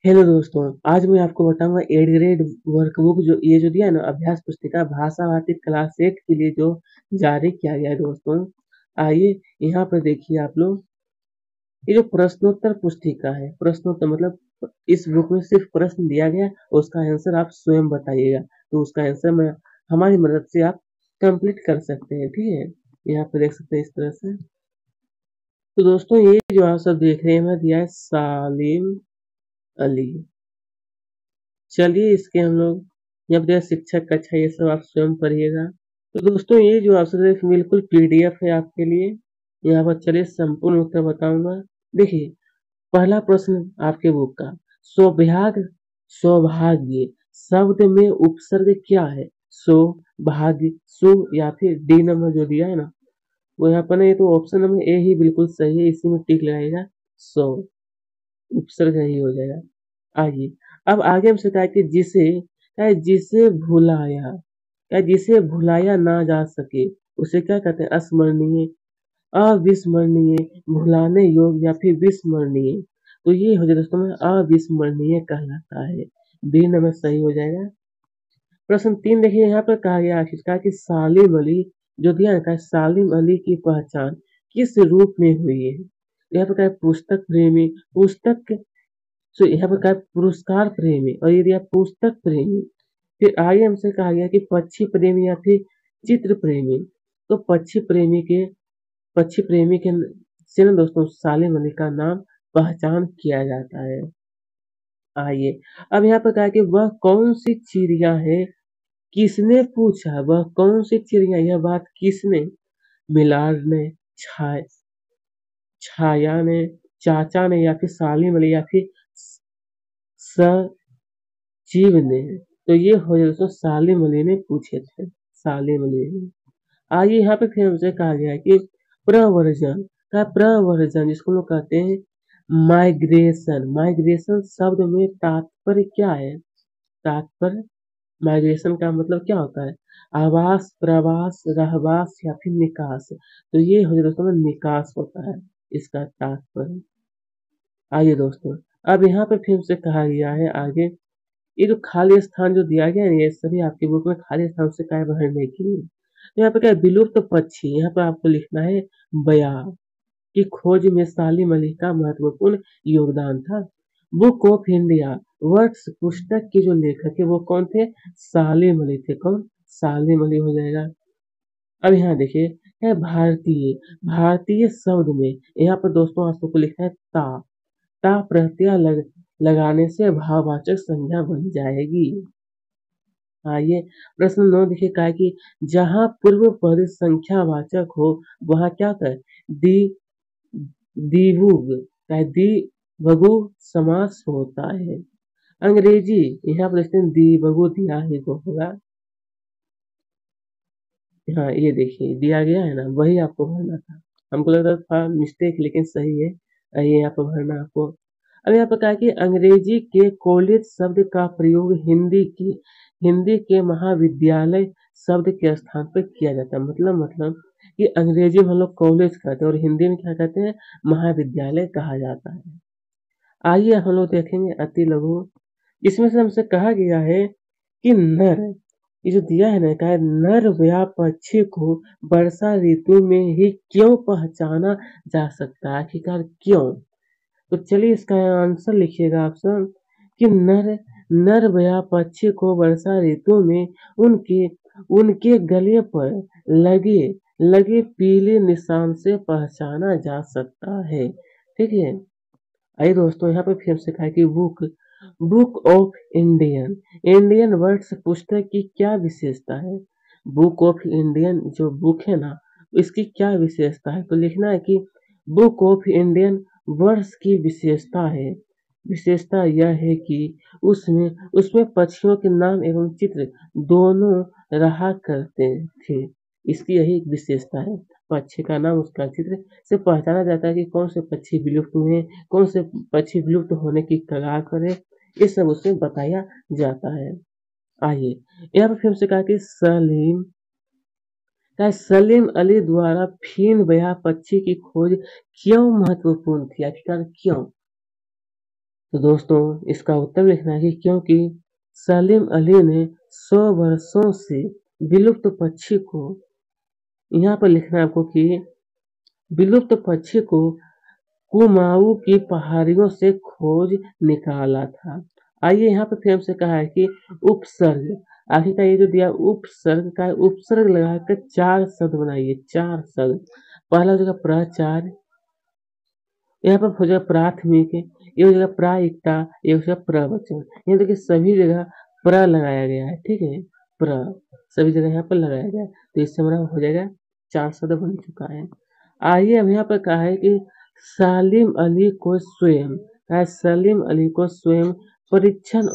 Hello दोस्तों, आज मैं आपको बताऊंगा 8th ग्रेड वर्कबुक जो ये जो दिया है ना अभ्यास पुस्तिका भाषा भारती क्लास 8 के लिए जो जारी किया गया है दोस्तों। आइए यहाँ पर देखिए आप लोग, ये जो प्रश्नोत्तर पुस्तिका है, प्रश्नोत्तर मतलब इस बुक में सिर्फ प्रश्न दिया गया है, उसका आंसर आप स्वयं बताइएगा। तो उसका आंसर मैं हमारी मदद से आप कंप्लीट कर सकते हैं, ठीक है। यहाँ पे देख सकते हैं इस तरह से। तो दोस्तों ये जो आप सब देख रहे हैं मैं दिया है सालिम अली। चलिए इसके हम लोग जब दिया शिक्षक कक्षा ये सब आप स्वयं पढ़िएगा। तो दोस्तों ये जो आपसे बिल्कुल पीडीएफ है आपके लिए। यहाँ पर चलिए संपूर्ण उत्तर बताऊंगा। देखिए पहला प्रश्न आपके बुक का, सौभाग्य सौभाग्य शब्द में उपसर्ग क्या है? सौभाग्य सु या फिर डी नंबर जो दिया है ना वो यहाँ पर नहीं, तो ऑप्शन नंबर ए ही बिल्कुल सही है, इसी में टिक लगाएगा। सौ उपसर्ग ही हो जाएगा। आइए अब आगे हमसे कहा कि जिसे भुलाया, क्या जिसे भुलाया ना जा सके उसे क्या कहते हैं? अस्मरणीय, अविस्मरणीय, भुलाने योग्य या फिर विस्मरणीय। तो ये हो जाएगा दोस्तों में अविस्मरणीय कहलाता है। बी नंबर सही हो जाएगा। प्रश्न 3 देखिए, यहाँ पर कहा गया आखिरकार कि सालिम अली जो दिया है सालिम अली की पहचान किस रूप में हुई है? यहाँ पर कहा है पुस्तक प्रेमी, पुस्तक, सो यहाँ पर कहा है पुरस्कार प्रेमी, और ये दिया पुस्तक प्रेमी। फिर आगे हमसे कहा गया कि पक्षी प्रेमी या फिर चित्र प्रेमी। तो पक्षी प्रेमी के से ना दोस्तों सालिम अली का नाम पहचान किया जाता है। आइए अब यहाँ पर कहा कि वह कौन सी चिड़िया है? किसने पूछा वह कौन सी चिड़िया? यह बात किसने? मिलार ने, छा छाया ने, चाचा ने, या फिर सालिम अली, या फिर सजीव ने। तो ये हो जाए दोस्तों सालिम अली ने पूछे थे, सालिम अली ने। आइए यहाँ पे फिर हमसे कहा गया है कि प्रवर्जन का, प्रवर्जन जिसको लोग कहते हैं माइग्रेशन, माइग्रेशन शब्द में तात्पर्य क्या है? तात्पर्य माइग्रेशन का मतलब क्या होता है? आवास, प्रवास, रहवास या फिर निकास। तो ये हो जाए दोस्तों में निकास होता है इसका तात्पर्य। आइए दोस्तों अब यहाँ पे फिर से कहा गया है आगे, ये जो खाली स्थान जो दिया गया है ये सभी आपके बुक में खाली स्थान से काय भरने के लिए। तो यहाँ पे क्या है? विलुप्त पक्षी, यहाँ पर आपको लिखना है बया की खोज में सालिम अली का महत्वपूर्ण योगदान था। बुक ऑफ इंडिया वर्ड्स पुस्तक के जो लेखक है वो कौन थे? सालिम अली थे। कौन? सालिम अली हो जाएगा। अब यहाँ देखिए है भारतीय, भारतीय शब्द में यहाँ पर दोस्तों आप सबको लिखना है ता प्रत्यय लगाने से भाववाचक संज्ञा बन जाएगी। आइए प्रश्न 9 देखिए क्या है कि जहाँ पूर्व पद संख्यावाचक हो वहाँ क्या कर दी दिवुग क्या है? दिवगु समास होता है। अंग्रेजी यहाँ पर देखते हैं दिवगु दिया ही को होगा। हाँ ये देखिए दिया गया है ना, वही आपको भरना था। हमको लग रहा था मिस्टेक, लेकिन सही है। ये यहाँ पर भरना आपको। अब यहाँ पर कहा कि अंग्रेजी के कॉलेज शब्द का प्रयोग हिंदी के महाविद्यालय शब्द के स्थान पर किया जाता है। मतलब कि अंग्रेजी में हम लोग कॉलेज कहते हैं और हिंदी में क्या कहते हैं? महाविद्यालय कहा जाता है। आइए हम लोग देखेंगे अति लघु, इसमें से हमसे कहा गया है कि नर, ये जो दिया है ना कहा है नर या पक्षी को वर्षा ऋतु में ही क्यों पहचाना जा सकता है? आखिरकार क्यों? तो चलिए इसका आंसर लिखिएगा आप सब कि नर नर या पक्षी को वर्षा ऋतु में उनके उनके गले पर लगे लगे पीले निशान से पहचाना जा सकता है। ठीक है। आइए दोस्तों यहाँ पे फिर से कहा कि book of Indian Indian words पुस्तक की क्या विशेषता है? बुक ऑफ इंडियन जो बुक है ना इसकी क्या विशेषता है? तो लिखना है कि बुक ऑफ इंडियन वर्ड्स की विशेषता है, विशेषता यह है कि उसमें उसमें पक्षियों के नाम एवं चित्र दोनों रहा करते थे। इसकी यही एक विशेषता है, पक्षी का नाम उसका चित्र से पहचाना जाता है कि कौन से पक्षी विलुप्त हुए हैं, कौन से पक्षी विलुप्त होने की कगार पर है, ये सब उसमें बताया जाता है। आइए यहाँ पर फिर से कहा कि सलीम अली द्वारा फीन बया पक्षी की खोज क्यों महत्वपूर्ण थी? आखिरकार क्यों? तो दोस्तों इसका उत्तर लिखना है कि क्योंकि सलीम अली ने 100 वर्षों से विलुप्त पक्षी को, यहाँ पर लिखना है आपको कि विलुप्त पक्षी को कुमाऊं की पहाड़ियों से खोज निकाला था। आइए यहाँ पर फिर हमसे कहा है कि उपसर्ग, आखिर का ये जो दिया उपसर्ग का, उपसर्ग लगाकर 4 शब्द बनाइए, 4 शब्द। पहला हो जाएगा प्रचार, यहाँ पर हो जाएगा प्राथमिक, ये हो जाएगा प्रायिकता, ये हो जाएगा प्रवचन। यहाँ देखिए सभी जगह प्र लगाया गया है, ठीक है, प्र सभी जगह यहाँ पर लगाया गया है, तो इससे हमारा हो जाएगा 4 शब्द बन चुका है। आइए अब यहाँ पर कहा है कि सलीम अली को स्वयं, सलीम अली को स्वयं परीक्षण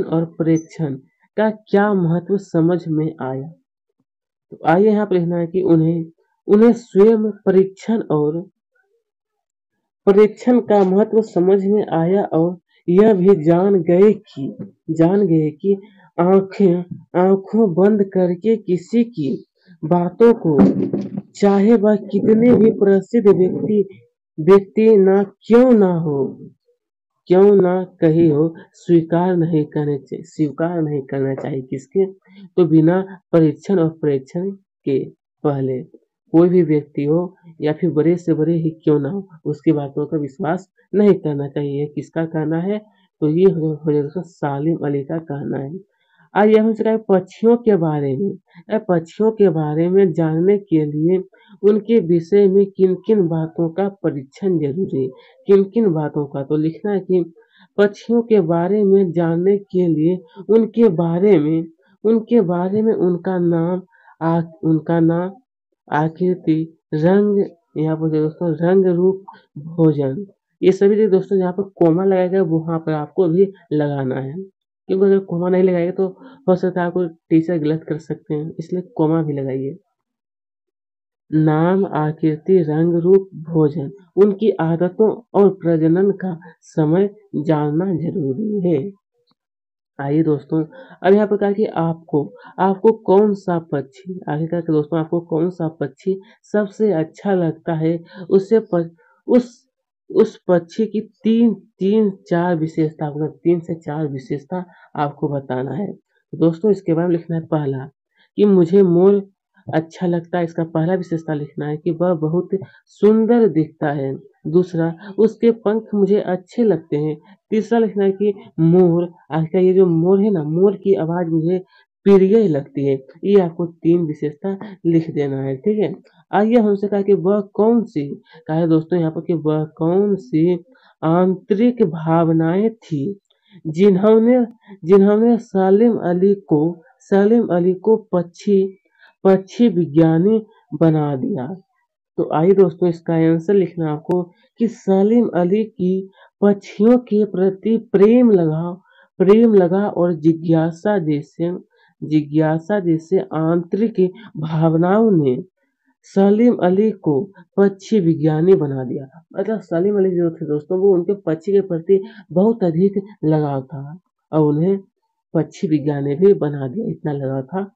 और प्रेक्षण का क्या महत्व समझ में आया। तो आइए यहाँ पर लिखना है कि उन्हें उन्हें स्वयं परीक्षण का महत्व समझ में आया और यह भी जान गए कि आंखों बंद करके किसी की बातों को, चाहे वह कितने भी प्रसिद्ध व्यक्ति ना क्यों ना कही हो, स्वीकार नहीं करना चाहिए। किसके? तो बिना परीक्षण और प्रेक्षण के पहले कोई भी व्यक्ति हो या फिर बड़े से बड़े ही क्यों ना हो, उसकी बातों का विश्वास नहीं करना चाहिए। किसका कहना है? तो ये हो जाएगा सलीम अली का कहना है। आइए हम इसका पक्षियों के बारे में, पक्षियों के बारे में जानने के लिए उनके विषय में किन किन बातों का परीक्षण जरूरी है। किन किन बातों का, तो लिखना है कि पक्षियों के बारे में जानने के लिए उनके बारे में उनका नाम, आकृति, रंग, यहाँ पर दोस्तों रंग, रूप, भोजन, ये सभी जो दोस्तों यहाँ पर कोमा लगाएगा वहाँ पर आपको भी लगाना है, क्योंकि अगर कोमा नहीं लगाएगा तो हो सकता है आपको टीचर गलत कर सकते हैं, इसलिए कोमा भी लगाइए। नाम, आकृति, रंग, रूप, भोजन, उनकी आदतों और प्रजनन का समय जानना जरूरी है। आइए दोस्तों अब यहाँ पर कहा कि आपको कौन सा पक्षी, आखिरकार दोस्तों आपको कौन सा पक्षी सबसे अच्छा लगता है, उस पक्षी की तीन चार विशेषता, मतलब 3 से 4 विशेषता आपको बताना है। दोस्तों इसके बारे में लिखना है, पहला कि मुझे मोर अच्छा लगता है, इसका पहला विशेषता लिखना है कि वह बहुत सुंदर दिखता है। दूसरा, उसके पंख मुझे अच्छे लगते हैं। तीसरा लिखना है कि मोर, आजकल ये जो मोर है ना, मोर की आवाज मुझे प्रिय लगती है। ये आपको 3 विशेषता लिख देना है, ठीक है। आइए हमसे कहा कि वह कौन सी, कहा है दोस्तों यहाँ पर कि वह कौन सी आंतरिक भावनाएं थी जिन्होंने जिन्होंने सलीम अली को पक्षी विज्ञानी बना दिया। तो आइए दोस्तों इसका आंसर लिखना आपको कि सलीम अली की पक्षियों के प्रति प्रेम लगा और जिज्ञासा जैसे आंतरिक भावनाओं ने सलीम अली को पक्षी विज्ञानी बना दिया। मतलब सलीम अली जो थे दोस्तों, वो उनके पक्षी के प्रति बहुत अधिक लगाव था और उन्हें पक्षी विज्ञानी भी बना दिया, इतना लगाव था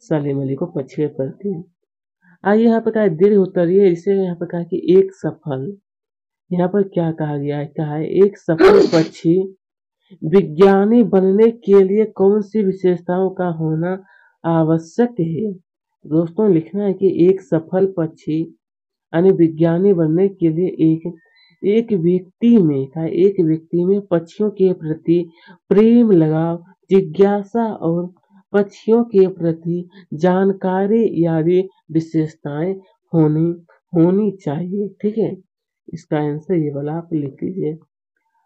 सलीम अली को पक्षी के प्रति। आइए यहाँ पर कहा है दीर्घ उत्तरीय, इसे यहाँ पर कहा कि एक सफल, यहाँ पर क्या कहा गया है, कहा है एक सफल पक्षी विज्ञानी बनने के लिए कौन सी विशेषताओं का होना आवश्यक है। दोस्तों लिखना है कि एक सफल पक्षी यानी विज्ञानी बनने के लिए एक व्यक्ति में पक्षियों के प्रति प्रेम, लगाव, जिज्ञासा और पक्षियों के प्रति जानकारी आदि विशेषताएं होनी चाहिए, ठीक है। इसका आंसर ये वाला आप लिख लीजिए।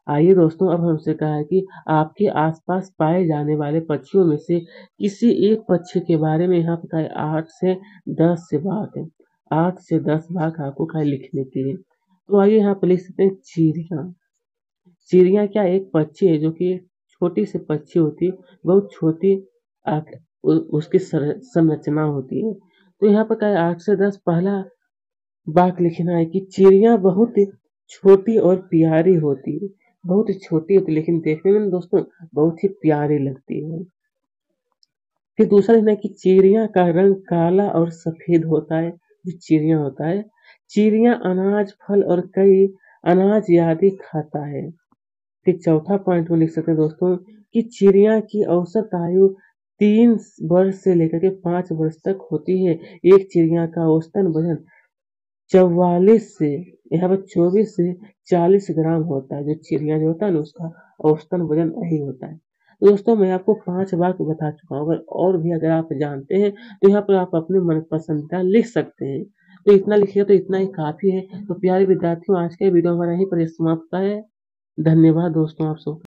आइए दोस्तों अब हमसे कहा है कि आपके आसपास पाए जाने वाले पक्षियों में से किसी एक पक्षी के बारे में यहाँ पर 8 से 10 से बात है, 8 से 10 भाग आपको खाली लिखने के लिए। तो आइए यहाँ पर लिख सकते हैं चिड़िया। चिड़िया क्या एक पक्षी है जो कि छोटी सी पक्षी होती है, बहुत छोटी उसकी संरचना होती है। तो यहाँ पर क्या 8 से 10 पहला वाक्य लिखना है कि चिड़िया बहुत छोटी और प्यारी होती है, बहुत छोटी होती है लेकिन देखने में दोस्तों बहुत ही प्यारी लगती है। फिर दूसरा लिखना है कि चिड़िया का रंग काला और सफेद होता है। जो चिड़िया होता है, चिड़िया अनाज, फल और कई अनाज आदि खाता है। फिर चौथा पॉइंट में लिख सकते हैं दोस्तों कि चिड़िया की औसत आयु 3 वर्ष से लेकर के 5 वर्ष तक होती है। एक चिड़िया का औसतन वजन 44 से यहाँ पर 24 से 40 ग्राम होता है। जो चिड़िया जो होता है ना उसका औसतन वजन यही होता है। तो दोस्तों मैं आपको 5 वाक्य बता चुका हूँ, और भी अगर आप जानते हैं तो यहाँ पर आप अपने मन पसंदीदा लिख सकते हैं। तो इतना लिखिए, तो इतना ही काफ़ी है। तो प्यारे विद्यार्थियों, आज का वीडियो हमारा यहीं पर समाप्त होता है। धन्यवाद दोस्तों आप सबका।